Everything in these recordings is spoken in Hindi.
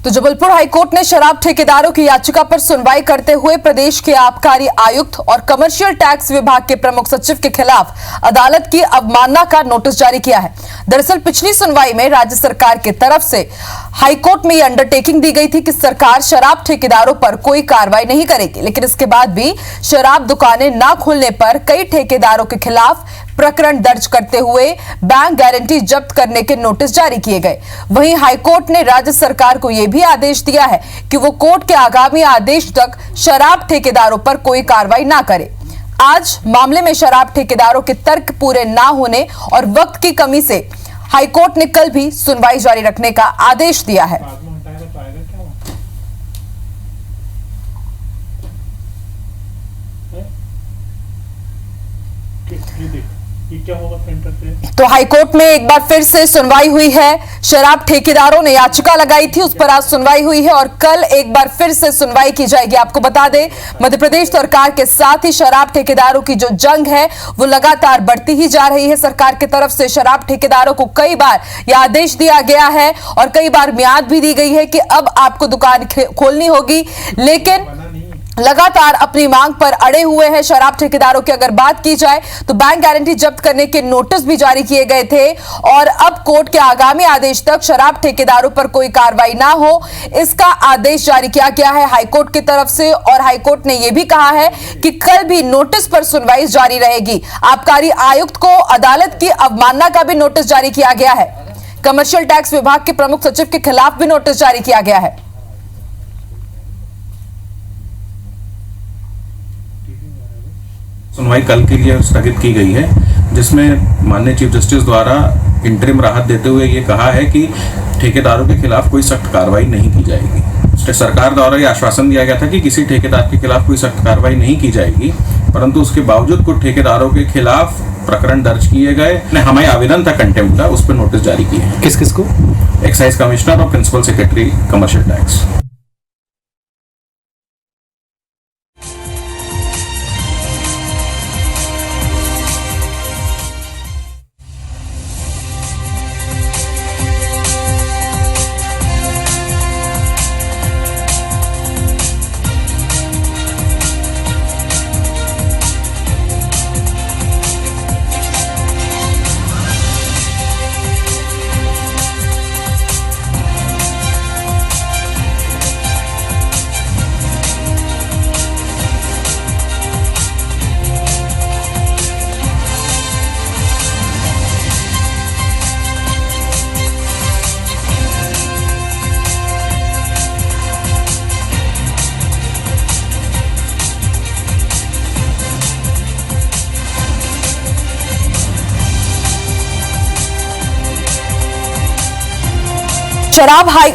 तो जबलपुर हाईकोर्ट ने शराब ठेकेदारों की याचिका पर सुनवाई करते हुए प्रदेश के आबकारी आयुक्त और कमर्शियल टैक्स विभाग के प्रमुख सचिव के खिलाफ अदालत की अवमानना का नोटिस जारी किया है। दरअसल पिछली सुनवाई में राज्य सरकार की तरफ से हाईकोर्ट में यह अंडरटेकिंग दी गई थी कि सरकार शराब ठेकेदारों पर कोई कार्रवाई नहीं करेगी, लेकिन इसके बाद भी शराब दुकानें न खोलने पर कई ठेकेदारों के खिलाफ प्रकरण दर्ज करते हुए बैंक गारंटी जब्त करने के नोटिस जारी किए गए। वहीं हाईकोर्ट ने राज्य सरकार को यह भी आदेश दिया है कि वो कोर्ट के आगामी आदेश तक शराब ठेकेदारों पर कोई कार्रवाई ना करे। आज मामले में शराब ठेकेदारों के तर्क पूरे ना होने और वक्त की कमी से हाईकोर्ट ने कल भी सुनवाई जारी रखने का आदेश दिया है। क्या होगा सेंटर से? तो हाईकोर्ट में एक बार फिर से सुनवाई हुई है। शराब ठेकेदारों ने याचिका लगाई थी, उस पर आज सुनवाई हुई है और कल एक बार फिर से सुनवाई की जाएगी। आपको बता दें, मध्य प्रदेश सरकार के साथ ही शराब ठेकेदारों की जो जंग है वो लगातार बढ़ती ही जा रही है। सरकार की तरफ से शराब ठेकेदारों को कई बार यह आदेश दिया गया है और कई बार मियाद भी दी गई है कि अब आपको दुकान खोलनी होगी, लेकिन लगातार अपनी मांग पर अड़े हुए हैं। शराब ठेकेदारों की अगर बात की जाए तो बैंक गारंटी जब्त करने के नोटिस भी जारी किए गए थे और अब कोर्ट के आगामी आदेश तक शराब ठेकेदारों पर कोई कार्रवाई ना हो, इसका आदेश जारी किया गया है हाईकोर्ट की तरफ से। और हाईकोर्ट ने यह भी कहा है कि कल भी नोटिस पर सुनवाई जारी रहेगी। आबकारी आयुक्त को अदालत की अवमानना का भी नोटिस जारी किया गया है। कमर्शियल टैक्स विभाग के प्रमुख सचिव के खिलाफ भी नोटिस जारी किया गया है। सुनवाई कल के लिए स्थगित की गई है, जिसमें माननीय चीफ जस्टिस द्वारा इंटरिम राहत देते हुए ये कहा है कि ठेकेदारों के खिलाफ कोई सख्त कार्रवाई नहीं की जाएगी। सरकार द्वारा ये आश्वासन दिया गया था कि किसी ठेकेदार के खिलाफ कोई सख्त कार्रवाई नहीं की जाएगी, परंतु उसके बावजूद कुछ ठेकेदारों के खिलाफ प्रकरण दर्ज किए गए। हमें आवेदन था कंटेम्प्ट का, उस पर नोटिस जारी किए हैं। किस किस को? एक्साइज कमिश्नर और प्रिंसिपल सेक्रेटरी कमर्शियल टैक्स। शराब हाई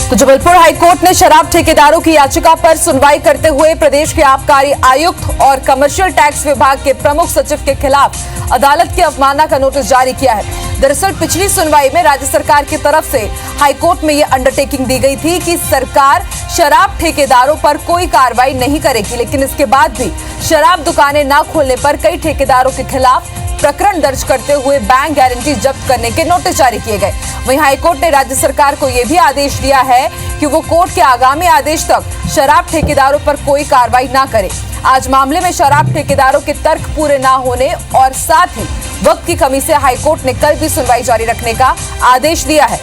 तो जबलपुर हाईकोर्ट ने शराब ठेकेदारों की याचिका पर सुनवाई करते हुए प्रदेश के आबकारी आयुक्त और कमर्शियल टैक्स विभाग के प्रमुख सचिव के खिलाफ अदालत की अवमानना का नोटिस जारी किया है। दरअसल पिछली सुनवाई में राज्य सरकार की तरफ से हाईकोर्ट में यह अंडरटेकिंग दी गई थी कि सरकार शराब ठेकेदारों पर कोई कार्रवाई नहीं करेगी, लेकिन इसके बाद भी शराब दुकानें न खोलने पर कई ठेकेदारों के खिलाफ प्रकरण दर्ज करते हुए बैंक गारंटी जब्त करने के नोटिस जारी किए गए। वहीं हाईकोर्ट ने राज्य सरकार को यह भी आदेश दिया है कि वो कोर्ट के आगामी आदेश तक शराब ठेकेदारों पर कोई कार्रवाई ना करे। आज मामले में शराब ठेकेदारों के तर्क पूरे ना होने और साथ ही वक्त की कमी से हाईकोर्ट ने कल भी सुनवाई जारी रखने का आदेश दिया है।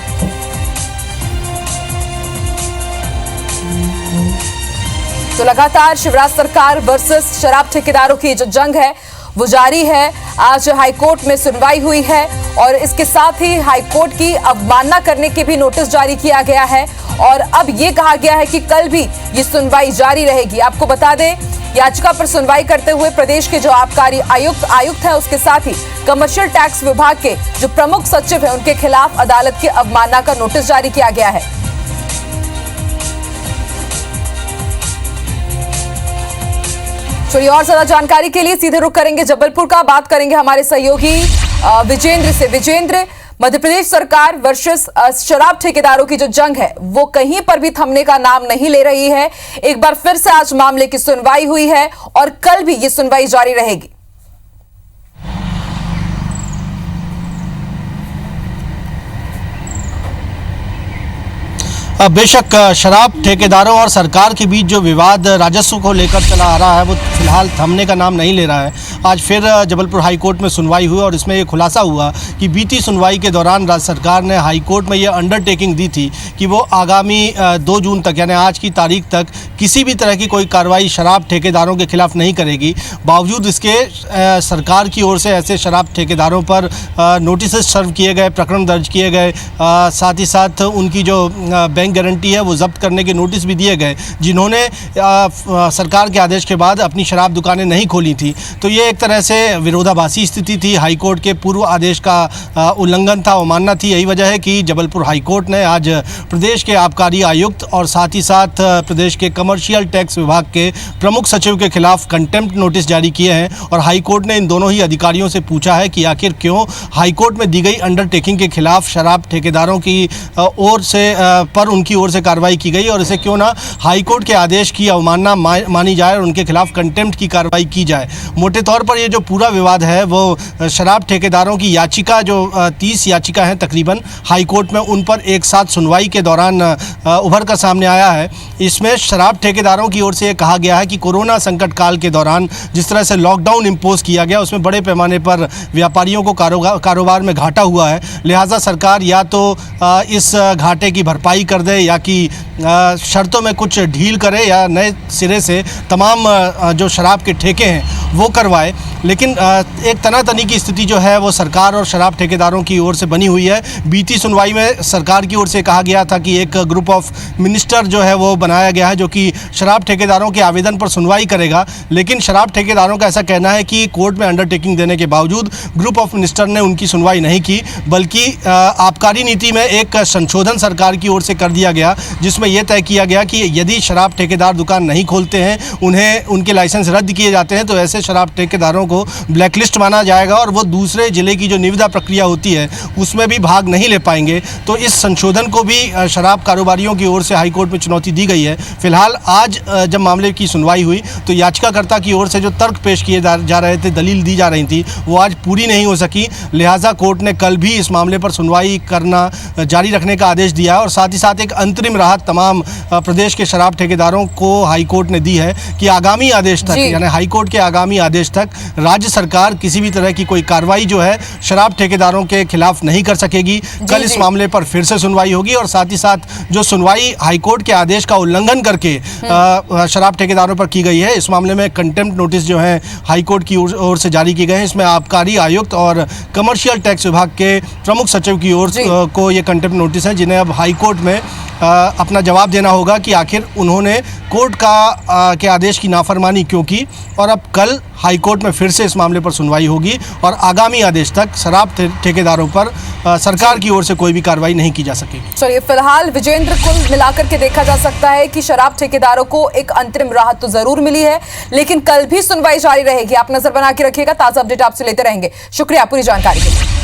तो लगातार शिवराज सरकार वर्सेस शराब ठेकेदारों की जो जंग है वो जारी है। आज हाईकोर्ट में सुनवाई हुई है और इसके साथ ही हाईकोर्ट की अवमानना करने की भी नोटिस जारी किया गया है और अब ये कहा गया है कि कल भी ये सुनवाई जारी रहेगी। आपको बता दें, याचिका पर सुनवाई करते हुए प्रदेश के जो आबकारी आयुक्त है, उसके साथ ही कमर्शियल टैक्स विभाग के जो प्रमुख सचिव है, उनके खिलाफ अदालत की अवमानना का नोटिस जारी किया गया है। चलिए और ज्यादा जानकारी के लिए सीधे रुख करेंगे जबलपुर का, बात करेंगे हमारे सहयोगी विजेंद्र से। विजेंद्र, मध्य प्रदेश सरकार वर्सेस शराब ठेकेदारों की जो जंग है वो कहीं पर भी थमने का नाम नहीं ले रही है। एक बार फिर से आज मामले की सुनवाई हुई है और कल भी ये सुनवाई जारी रहेगी। बेशक शराब ठेकेदारों और सरकार के बीच जो विवाद राजस्व को लेकर चला आ रहा है वो फिलहाल थमने का नाम नहीं ले रहा है। आज फिर जबलपुर हाई कोर्ट में सुनवाई हुई और इसमें ये खुलासा हुआ कि बीती सुनवाई के दौरान राज्य सरकार ने हाई कोर्ट में ये अंडरटेकिंग दी थी कि वो आगामी 2 जून तक यानी आज की तारीख तक किसी भी तरह की कोई कार्रवाई शराब ठेकेदारों के खिलाफ नहीं करेगी। बावजूद इसके सरकार की ओर से ऐसे शराब ठेकेदारों पर नोटिस सर्व किए गए, प्रकरण दर्ज किए गए, साथ ही साथ उनकी जो बैंक गारंटी है वो जब्त करने के नोटिस भी दिए गए जिन्होंने सरकार के आदेश के बाद अपनी शराब दुकानें नहीं खोली थी। तो ये एक तरह से विरोधाभासी स्थिति थी, हाई कोर्ट के पूर्व आदेश का उल्लंघन था, अवमानना थी। यही वजह है कि जबलपुर हाई कोर्ट ने आज प्रदेश के आबकारी आयुक्त और साथ ही साथ प्रदेश के कमर्शियल टैक्स विभाग के प्रमुख सचिव के खिलाफ कंटेम्प्ट नोटिस जारी किए हैं और हाई कोर्ट ने इन दोनों ही अधिकारियों से पूछा है कि आखिर क्यों हाई कोर्ट में दी गई अंडरटेकिंग के खिलाफ शराब ठेकेदारों की ओर से पर उनकी ओर से कार्रवाई की गई और इसे क्यों ना हाई कोर्ट के आदेश की अवमानना मानी जाए और उनके खिलाफ कंटेम्प्ट की कार्रवाई की जाए। मोटे तौर पर ये जो पूरा विवाद है वो शराब ठेकेदारों की याचिका जो 30 याचिका हैं तकरीबन हाई कोर्ट में, उन पर एक साथ सुनवाई के दौरान उभर कर सामने आया है। इसमें शराब ठेकेदारों की ओर से ये कहा गया है कि कोरोना संकट काल के दौरान जिस तरह से लॉकडाउन इम्पोज किया गया उसमें बड़े पैमाने पर व्यापारियों को कारोबार में घाटा हुआ है, लिहाजा सरकार या तो इस घाटे की भरपाई कर दे या कि शर्तों में कुछ ढील करे या नए सिरे से तमाम जो शराब के ठेके हैं वो करवाए। लेकिन एक तनातनी की स्थिति जो है वो सरकार और शराब ठेकेदारों की ओर से बनी हुई है। बीती सुनवाई में सरकार की ओर से कहा गया था कि एक ग्रुप ऑफ मिनिस्टर जो है वो बनाया गया है जो कि शराब ठेकेदारों के आवेदन पर सुनवाई करेगा, लेकिन शराब ठेकेदारों का ऐसा कहना है कि कोर्ट में अंडरटेकिंग देने के बावजूद ग्रुप ऑफ मिनिस्टर ने उनकी सुनवाई नहीं की, बल्कि आबकारी नीति में एक संशोधन सरकार की ओर से कर दिया गया जिसमें यह तय किया गया कि यदि शराब ठेकेदार दुकान नहीं खोलते हैं, उन्हें उनके लाइसेंस रद्द किए जाते हैं, तो ऐसे शराब ठेकेदारों को ब्लैकलिस्ट माना जाएगा और वो दूसरे जिले की जो निविदा प्रक्रिया होती है उसमें भी भाग नहीं ले पाएंगे। तो इस संशोधन को भी शराब कारोबारियों की ओर से हाईकोर्ट में चुनौती दी गई है। फिलहाल आज जब मामले की सुनवाई हुई तो याचिकाकर्ता की ओर से जो तर्क पेश किए जा रहे थे, दलील दी जा रही थी, वो आज पूरी नहीं हो सकी। लिहाजा कोर्ट ने कल भी इस मामले पर सुनवाई करना जारी रखने का आदेश दिया और साथ ही साथ एक अंतरिम राहत तमाम प्रदेश के शराब ठेकेदारों को हाईकोर्ट ने दी है कि आगामी आदेश तक यानी हाईकोर्ट के आगामी आदेश तक राज्य सरकार किसी भी तरह की कोई कार्रवाई जो है शराब ठेकेदारों के खिलाफ नहीं कर सकेगी। कल इस मामले पर फिर से सुनवाई होगी और साथ ही साथ जो सुनवाई हाईकोर्ट के आदेश का उल्लंघन करके शराब ठेकेदारों पर की गई है, इस मामले में कंटेम्प्ट नोटिस जो है हाईकोर्ट की ओर से जारी की गए हैं। इसमें आबकारी आयुक्त और कमर्शियल टैक्स विभाग के प्रमुख सचिव की ओर को ये कंटेम्प्ट नोटिस है जिन्हें अब हाईकोर्ट में अपना जवाब देना होगा कि आखिर उन्होंने कोर्ट के आदेश की नाफरमानी क्यों की। और अब कल हाईकोर्ट में फिर से इस मामले पर सुनवाई होगी और आगामी आदेश तक शराब ठेकेदारों पर सरकार की ओर से कोई भी कार्रवाई नहीं की जा सकेगी। चलिए, फिलहाल विजेंद्र, कुल मिलाकर के देखा जा सकता है कि शराब ठेकेदारों को एक अंतरिम राहत तो जरूर मिली है, लेकिन कल भी सुनवाई जारी रहेगी। आप नजर बना के रखिएगा, ताजा अपडेट आपसे लेते रहेंगे। शुक्रिया पूरी जानकारी के लिए।